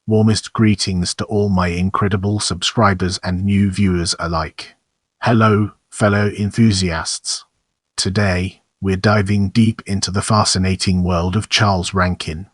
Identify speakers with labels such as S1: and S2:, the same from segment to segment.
S1: Warmest greetings to all my incredible subscribers and new viewers alike. Hello, fellow enthusiasts. Today, we're diving deep into the fascinating world of Charles Rankin.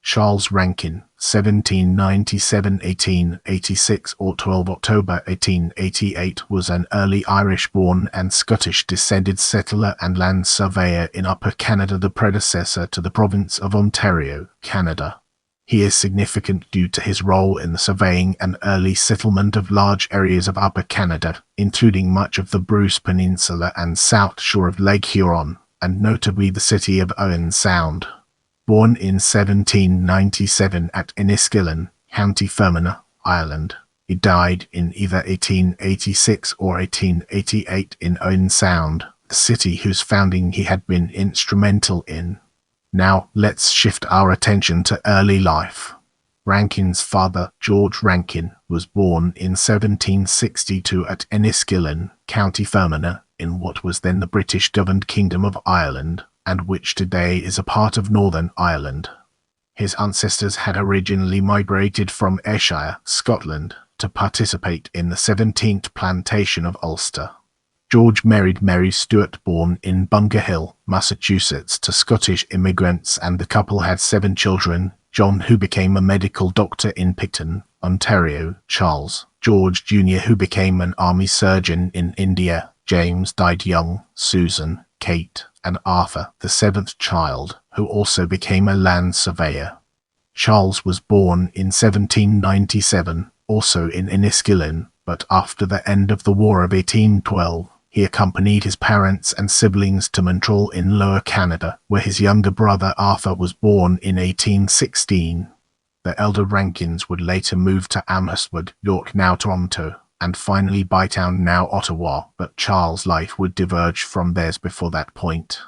S1: Charles Rankin, 1797–1886 or 12 October 1888, was an early Irish-born and Scottish-descended settler and land surveyor in Upper Canada, the predecessor to the province of Ontario, Canada. He is significant due to his role in the surveying and early settlement of large areas of Upper Canada, including much of the Bruce Peninsula and south shore of Lake Huron, and notably the city of Owen Sound. Born in 1797 at Enniskillen, County Fermanagh, Ireland, he died in either 1886 or 1888 in Owen Sound, the city whose founding he had been instrumental in. Now, let's shift our attention to early life. Rankin's father, George Rankin, was born in 1762 at Enniskillen, County Fermanagh, in what was then the British-governed Kingdom of Ireland, and which today is a part of Northern Ireland. His ancestors had originally migrated from Ayrshire, Scotland, to participate in the 17th plantation of Ulster. George married Mary Stewart, born in Bunker Hill, Massachusetts, to Scottish immigrants, and the couple had 7 children: John, who became a medical doctor in Picton, Ontario; Charles, George Jr., who became an army surgeon in India; James died young; Susan, Kate, and Arthur, the 7th child, who also became a land surveyor. Charles was born in 1797, also in Enniskillen, but after the end of the War of 1812. He accompanied his parents and siblings to Montreal in Lower Canada, where his younger brother Arthur was born in 1816. The elder Rankins would later move to Amherstburg, York, now Toronto, and finally Bytown, now Ottawa, but Charles' life would diverge from theirs before that point.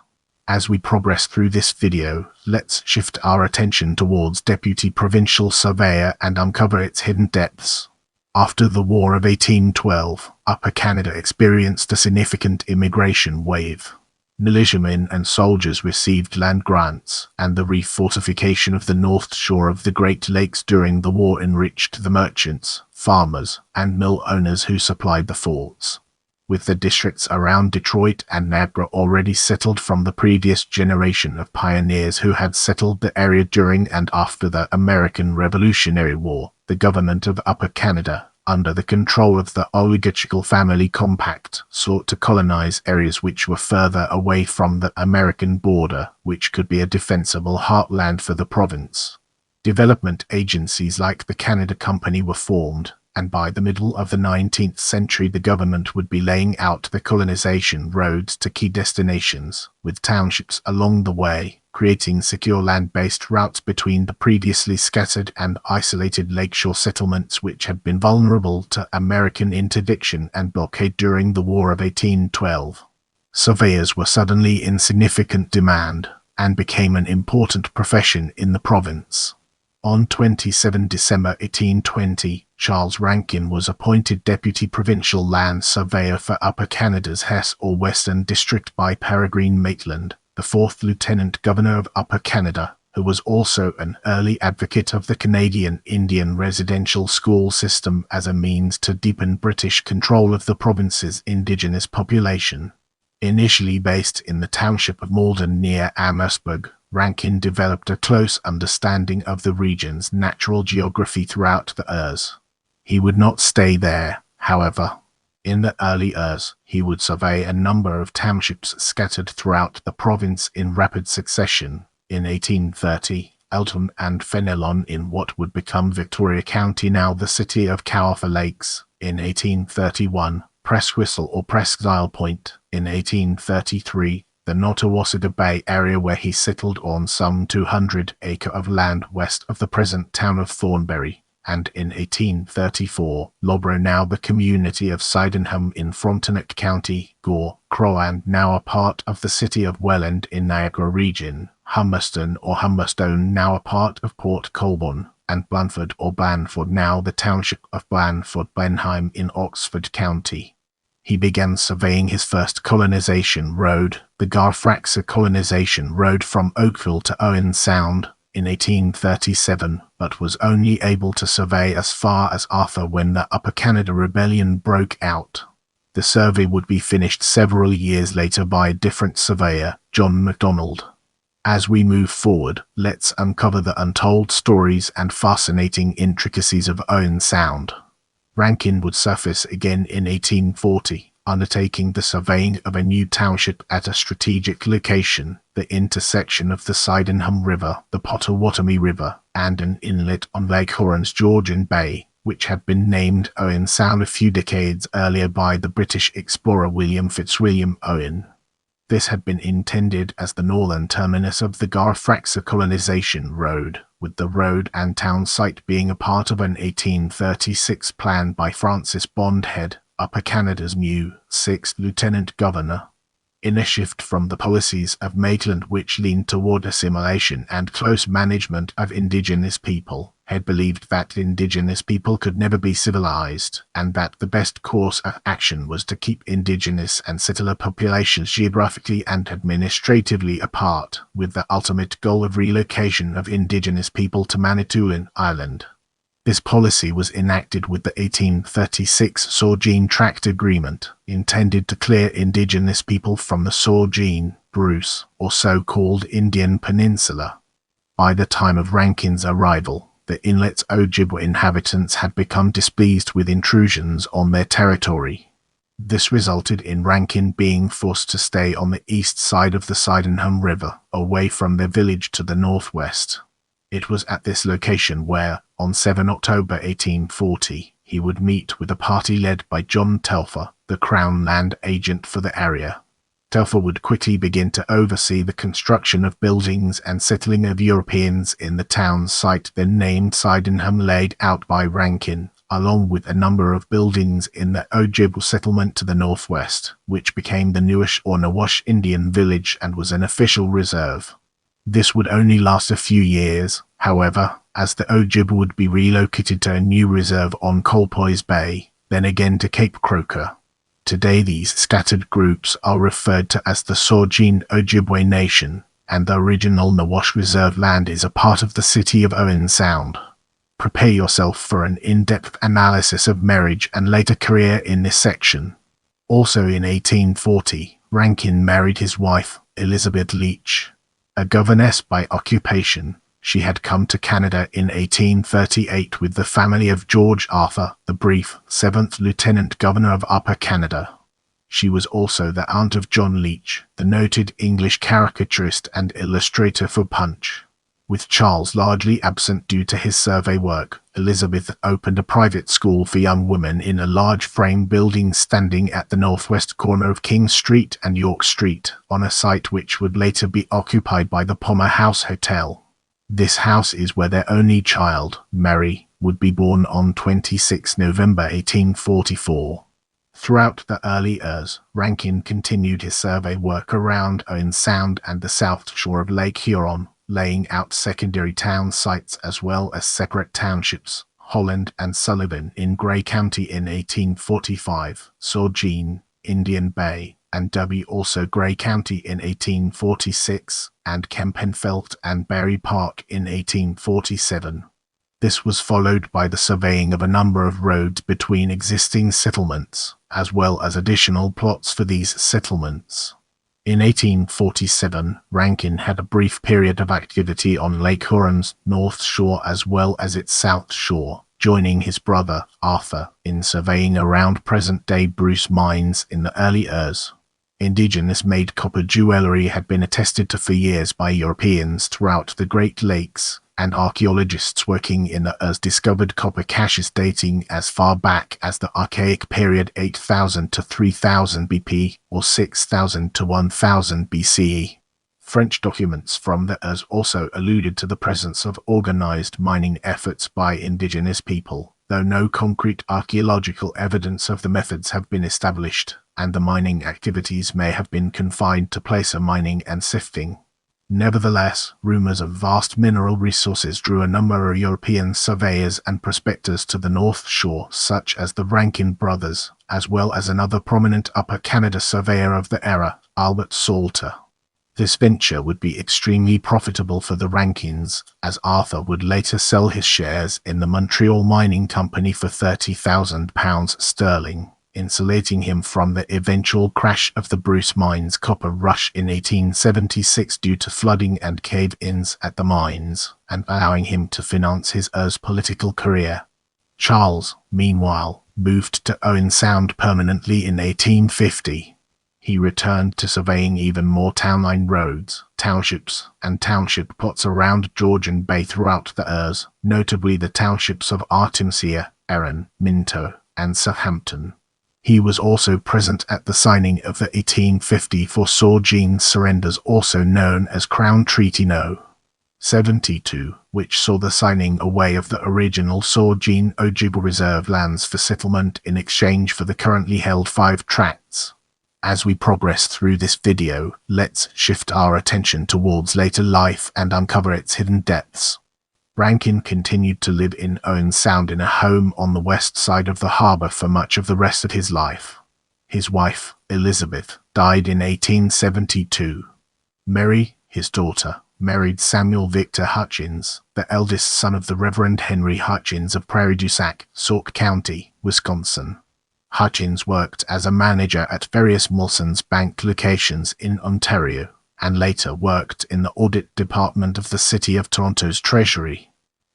S1: As we progress through this video, let's shift our attention towards Deputy Provincial Surveyor and uncover its hidden depths. After the War of 1812, Upper Canada experienced a significant immigration wave. Militiamen and soldiers received land grants, and the refortification of the north shore of the Great Lakes during the war enriched the merchants, farmers, and mill owners who supplied the forts. With the districts around Detroit and Niagara already settled from the previous generation of pioneers who had settled the area during and after the American Revolutionary War, the government of Upper Canada, under the control of the oligarchical family compact, sought to colonize areas which were further away from the American border, which could be a defensible heartland for the province. Development agencies like the Canada Company were formed, and by the middle of the 19th century the government would be laying out the colonization roads to key destinations, with townships along the way, creating secure land-based routes between the previously scattered and isolated lakeshore settlements which had been vulnerable to American interdiction and blockade during the War of 1812. Surveyors were suddenly in significant demand, and became an important profession in the province. On 27 December 1820, Charles Rankin was appointed Deputy Provincial Land Surveyor for Upper Canada's Hesse or Western District by Peregrine Maitland, the 4th Lieutenant Governor of Upper Canada, who was also an early advocate of the Canadian Indian residential school system as a means to deepen British control of the province's indigenous population. Initially based in the township of Malden near Amherstburg, Rankin developed a close understanding of the region's natural geography throughout the years. He would not stay there, however. In the early years, he would survey a number of townships scattered throughout the province in rapid succession. In 1830, Eltham and Fenelon in what would become Victoria County, now the city of Kawartha Lakes. In 1831, Presswhistle or Presqu'Isle Point. In 1833, the Nottawasaga Bay area, where he settled on some 200 acres of land west of the present town of Thornbury, and in 1834, Lobro, now the community of Sydenham in Frontenac County, Gore, Crowan, now a part of the city of Welland in Niagara region, Humberston or Humberstone, now a part of Port Colborne, and Blanford or Blandford, now the township of Blandford-Benheim in Oxford County. He began surveying his first colonization road, the Garfraxa colonization road from Oakville to Owen Sound, in 1837, but was only able to survey as far as Arthur when the Upper Canada Rebellion broke out. The survey would be finished several years later by a different surveyor, John MacDonald. As we move forward, let's uncover the untold stories and fascinating intricacies of Owen Sound. Rankin would surface again in 1840, undertaking the surveying of a new township at a strategic location, the intersection of the Sydenham River, the Pottawatomie River, and an inlet on Lake Huron's Georgian Bay, which had been named Owen Sound a few decades earlier by the British explorer William Fitzwilliam Owen. This had been intended as the northern terminus of the Garfraxa colonization road, with the road and town site being a part of an 1836 plan by Francis Bondhead, Upper Canada's new 6th Lieutenant Governor. In a shift from the policies of Maitland which leaned toward assimilation and close management of Indigenous people, Head believed that Indigenous people could never be civilized, and that the best course of action was to keep Indigenous and settler populations geographically and administratively apart, with the ultimate goal of relocation of Indigenous people to Manitoulin Island. This policy was enacted with the 1836 Saugeen Tract Agreement, intended to clear Indigenous people from the Saugeen, Bruce, or so-called Indian Peninsula. By the time of Rankin's arrival, the inlet's Ojibwe inhabitants had become displeased with intrusions on their territory. This resulted in Rankin being forced to stay on the east side of the Sydenham River, away from their village to the northwest. It was at this location where, on 7 October 1840, he would meet with a party led by John Telfer, the Crown land agent for the area. Telfer would quickly begin to oversee the construction of buildings and settling of Europeans in the town site then named Sydenham laid out by Rankin, along with a number of buildings in the Ojibwe settlement to the northwest, which became the Newish or Nawash Indian village and was an official reserve. This would only last a few years, however, as the Ojibwe would be relocated to a new reserve on Colpoys Bay, then again to Cape Croker. Today these scattered groups are referred to as the Saugeen Ojibwe Nation, and the original Nawash Reserve land is a part of the city of Owen Sound. Prepare yourself for an in-depth analysis of marriage and later career in this section. Also in 1840, Rankin married his wife, Elizabeth Leach. A governess by occupation, she had come to Canada in 1838 with the family of George Arthur, the brief 7th Lieutenant Governor of Upper Canada. She was also the aunt of John Leach, the noted English caricaturist and illustrator for Punch. With Charles largely absent due to his survey work, Elizabeth opened a private school for young women in a large frame building standing at the northwest corner of King Street and York Street, on a site which would later be occupied by the Palmer House Hotel. This house is where their only child, Mary, would be born on 26 November 1844. Throughout the early years, Rankin continued his survey work around Owen Sound and the south shore of Lake Huron, laying out secondary town sites as well as separate townships, Holland and Sullivan in Grey County in 1845, Saugeen, Indian Bay, and also Grey County in 1846, and Kempenfelt and Berry Park in 1847. This was followed by the surveying of a number of roads between existing settlements, as well as additional plots for these settlements. In 1847, Rankin had a brief period of activity on Lake Huron's north shore as well as its south shore, joining his brother, Arthur, in surveying around present-day Bruce mines in the early years. Indigenous-made copper jewelry had been attested to for years by Europeans throughout the Great Lakes, and archaeologists working in the earth discovered copper caches dating as far back as the Archaic period 8000 to 3000 BP or 6000 to 1000 BCE. French documents from the earth also alluded to the presence of organized mining efforts by indigenous people, though no concrete archaeological evidence of the methods have been established, and the mining activities may have been confined to placer mining and sifting. Nevertheless, rumors of vast mineral resources drew a number of European surveyors and prospectors to the North Shore, such as the Rankin brothers, as well as another prominent Upper Canada surveyor of the era, Albert Salter. This venture would be extremely profitable for the Rankins, as Arthur would later sell his shares in the Montreal Mining Company for £30,000 sterling, insulating him from the eventual crash of the Bruce Mines copper rush in 1876 due to flooding and cave-ins at the mines, and allowing him to finance his heirs' political career. Charles, meanwhile, moved to Owen Sound permanently in 1850. He returned to surveying even more townline roads, townships, and township plots around Georgian Bay throughout the Ers, notably the townships of Artimsia, Erin, Minto, and Southampton. He was also present at the signing of the 1854 Saugeen surrenders, also known as Crown Treaty No. 72, which saw the signing away of the original Saugeen Ojibwe reserve lands for settlement in exchange for the currently held 5 tracts. As we progress through this video, let's shift our attention towards later life and uncover its hidden depths. Rankin continued to live in Owen Sound in a home on the west side of the harbour for much of the rest of his life. His wife, Elizabeth, died in 1872. Mary, his daughter, married Samuel Victor Hutchins, the eldest son of the Reverend Henry Hutchins of Prairie du Sac, Sauk County, Wisconsin. Hutchins worked as a manager at various Molson's Bank locations in Ontario, and later worked in the audit department of the City of Toronto's Treasury.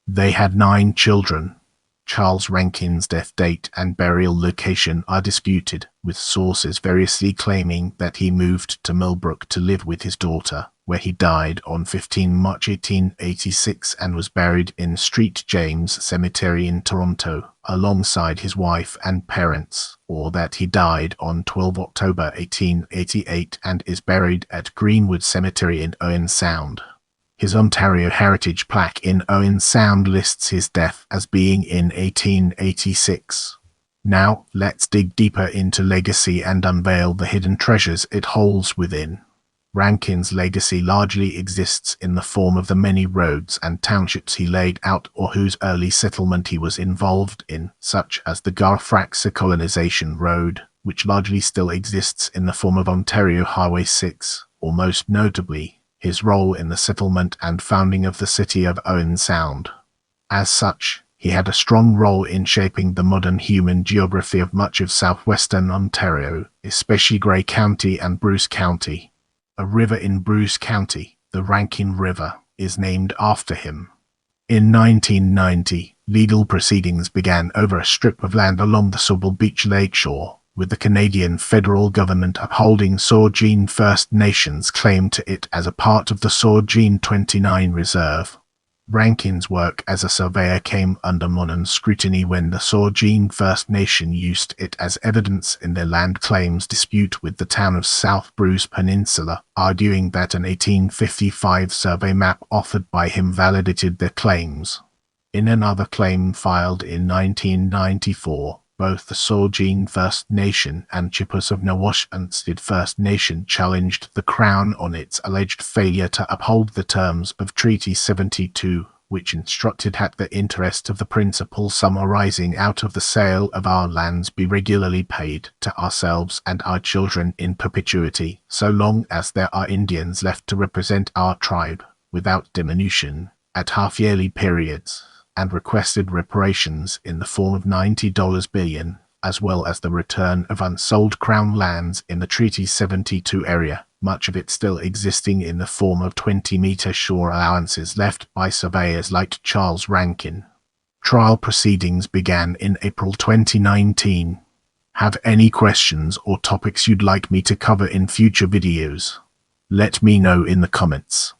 S1: They had 9 children. Charles Rankin's death date and burial location are disputed, with sources variously claiming that he moved to Millbrook to live with his daughter, where he died on 15 March 1886 and was buried in St. James Cemetery in Toronto, alongside his wife and parents, or that he died on 12 October 1888 and is buried at Greenwood Cemetery in Owen Sound. His Ontario Heritage plaque in Owen Sound lists his death as being in 1886. Now, let's dig deeper into legacy and unveil the hidden treasures it holds within. Rankin's legacy largely exists in the form of the many roads and townships he laid out or whose early settlement he was involved in, such as the Garfraxa Colonization Road, which largely still exists in the form of Ontario Highway 6, or most notably, his role in the settlement and founding of the city of Owen Sound. As such, he had a strong role in shaping the modern human geography of much of southwestern Ontario, especially Grey County and Bruce County. A river in Bruce County, the Rankin River, is named after him. In 1990, legal proceedings began over a strip of land along the Sauble Beach lakeshore, with the Canadian federal government upholding Saugeen First Nations' claim to it as a part of the Saugeen 29 Reserve. Rankin's work as a surveyor came under modern scrutiny when the Saugeen First Nation used it as evidence in their land claims dispute with the town of South Bruce Peninsula, arguing that an 1855 survey map authored by him validated their claims. In another claim filed in 1994, both the Saugeen First Nation and Chippewas of Nawashansid First Nation challenged the Crown on its alleged failure to uphold the terms of Treaty 72, which instructed that the interest of the principal sum arising out of the sale of our lands be regularly paid to ourselves and our children in perpetuity, so long as there are Indians left to represent our tribe, without diminution, at half-yearly periods, and requested reparations in the form of $90 billion, as well as the return of unsold Crown lands in the Treaty 72 area, much of it still existing in the form of 20-metre shore allowances left by surveyors like Charles Rankin. Trial proceedings began in April 2019. Have any questions or topics you'd like me to cover in future videos? Let me know in the comments.